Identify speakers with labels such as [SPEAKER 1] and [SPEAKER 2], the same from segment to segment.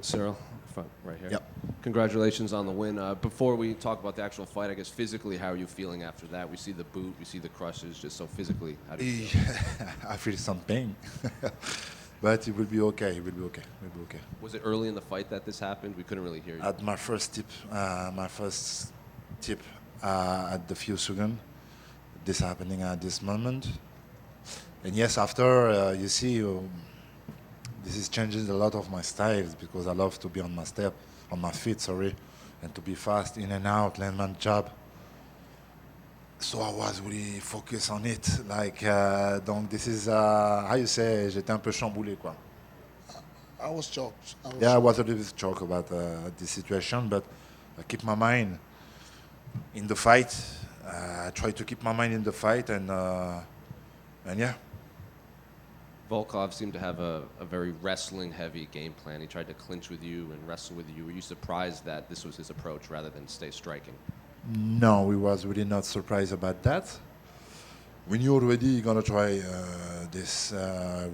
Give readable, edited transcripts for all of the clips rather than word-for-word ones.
[SPEAKER 1] Ciryl, front right here.
[SPEAKER 2] Yep.
[SPEAKER 1] Congratulations on the win. Before we talk about the actual fight, I guess physically, how are you feeling after that? We see the boot, we see the crushes, just so physically, how do you feel?
[SPEAKER 2] I feel some pain, but it will be okay. It will be okay. It will be okay.
[SPEAKER 1] Was it early in the fight that this happened? We couldn't really hear you.
[SPEAKER 2] At my first tip at the few seconds, this happening at this moment. And yes, after you see, this is changing a lot of my styles because I love to be on my feet, sorry, and to be fast in and out, land my jab. So I was really focused on it. Donc this is, how you say, j'étais un peu chamboulé, quoi.
[SPEAKER 3] I was shocked.
[SPEAKER 2] I was a little bit shocked about this situation, but I keep my mind in the fight. I try to keep my mind in the fight, and yeah.
[SPEAKER 1] Volkov seemed to have a very wrestling-heavy game plan. He tried to clinch with you and wrestle with you. Were you surprised that this was his approach rather than stay striking?
[SPEAKER 2] No, we was really not surprised about that. We knew already gonna try this.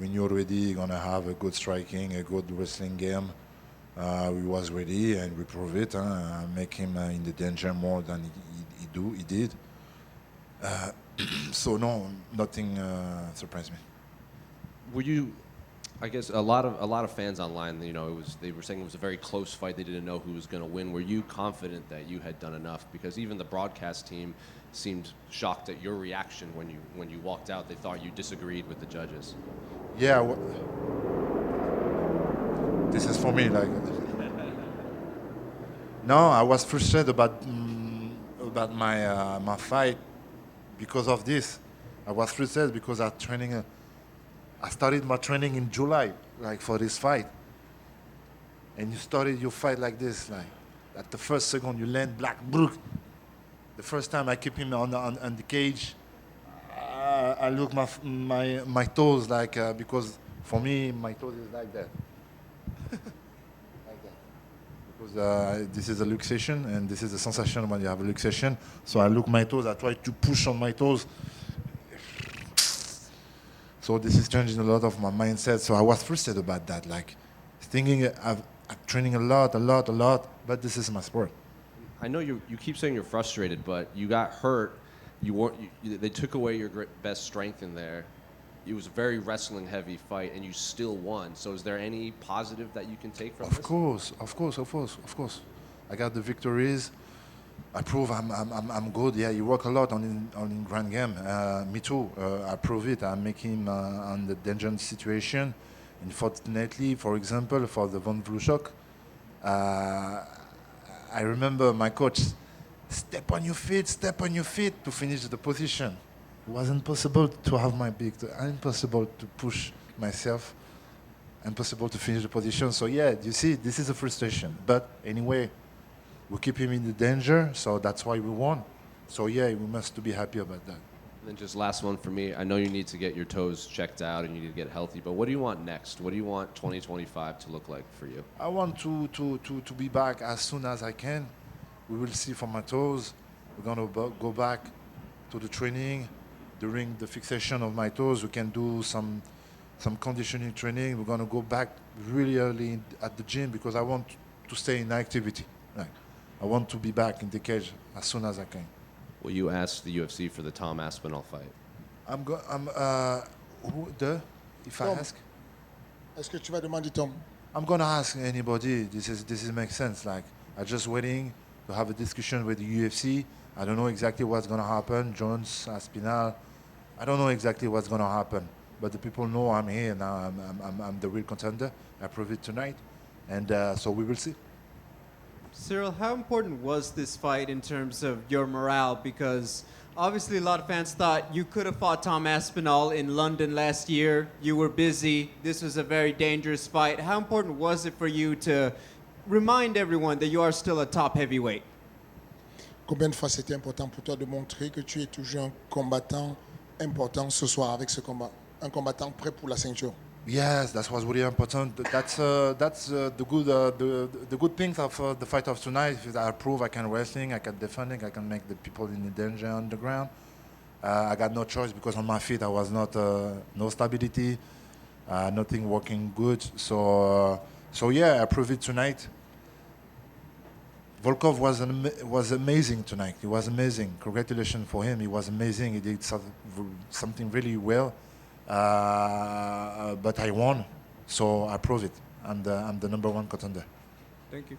[SPEAKER 2] We knew already gonna have a good striking, a good wrestling game. We was ready, and we proved it. Make him in the danger more than he did. So no, nothing surprised me.
[SPEAKER 1] Were you? I guess a lot of fans online, you know, they were saying it was a very close fight. They didn't know who was going to win. Were you confident that you had done enough? Because even the broadcast team seemed shocked at your reaction when you walked out. They thought you disagreed with the judges.
[SPEAKER 2] Yeah. This is for me. No, I was frustrated about my fight because of this. I was frustrated because I started my training in July, for this fight. And you started your fight like this, at the first second you land black brook. The first time I keep him on the cage, I look my toes because for me my toes is like that. Like that. Because this is a luxation and this is a sensation when you have a luxation. So I look my toes, I try to push on my toes. So this is changing a lot of my mindset. So I was frustrated about that, thinking I'm training a lot, but this is my sport.
[SPEAKER 1] I know you keep saying you're frustrated, but you got hurt. They took away your best strength in there. It was a very wrestling-heavy fight, and you still won. So is there any positive that you can take from this?
[SPEAKER 2] Of course. I got the victories. I prove I'm good. Yeah, you work a lot on grand game. Me too. I prove it. I make him on the dangerous situation. Unfortunately, for example, for the Von Vlushock, I remember my coach, step on your feet to finish the position. It wasn't possible to have my big, impossible to push myself, impossible to finish the position. So yeah, you see, this is a frustration. But anyway, we keep him in the danger, so that's why we won. So yeah, we must be happy about that.
[SPEAKER 1] And then just last one for me. I know you need to get your toes checked out and you need to get healthy, but what do you want next? What do you want 2025 to look like for you?
[SPEAKER 2] I want to be back as soon as I can. We will see for my toes. We're gonna go back to the training. During the fixation of my toes, we can do some conditioning training. We're gonna go back really early at the gym because I want to stay in activity. I want to be back in the cage as soon as I can.
[SPEAKER 1] Will you ask the UFC for the Tom Aspinall fight?
[SPEAKER 2] If I
[SPEAKER 3] Tom,
[SPEAKER 2] ask?
[SPEAKER 3] est-ce que tu vas demander Tom?
[SPEAKER 2] I'm gonna ask anybody. This makes sense. I'm just waiting to have a discussion with the UFC. I don't know exactly what's gonna happen. Jones, Aspinall. I don't know exactly what's gonna happen. But the people know I'm here now. I'm the real contender. I prove it tonight, and so we will see.
[SPEAKER 4] Ciryl, how important was this fight in terms of your morale? Because obviously a lot of fans thought you could have fought Tom Aspinall in London last year. You were busy. This was a very dangerous fight. How important was it for you to remind everyone that you are still a top heavyweight?
[SPEAKER 3] Combien de fois c'était important pour toi de montrer que tu es toujours un combattant important ce soir avec ce combat? Un combattant prêt pour la ceinture?
[SPEAKER 2] Yes, that was really important. That's the good things of the fight of tonight. Is I prove I can wrestling, I can defending, I can make the people in the danger on the ground. I got no choice because on my feet I was not no stability, nothing working good. So So yeah, I proved it tonight. Volkov was amazing tonight. He was amazing. Congratulations for him. He was amazing. He did something really well. But I won, so I proved it. I'm the number one contender.
[SPEAKER 4] Thank you.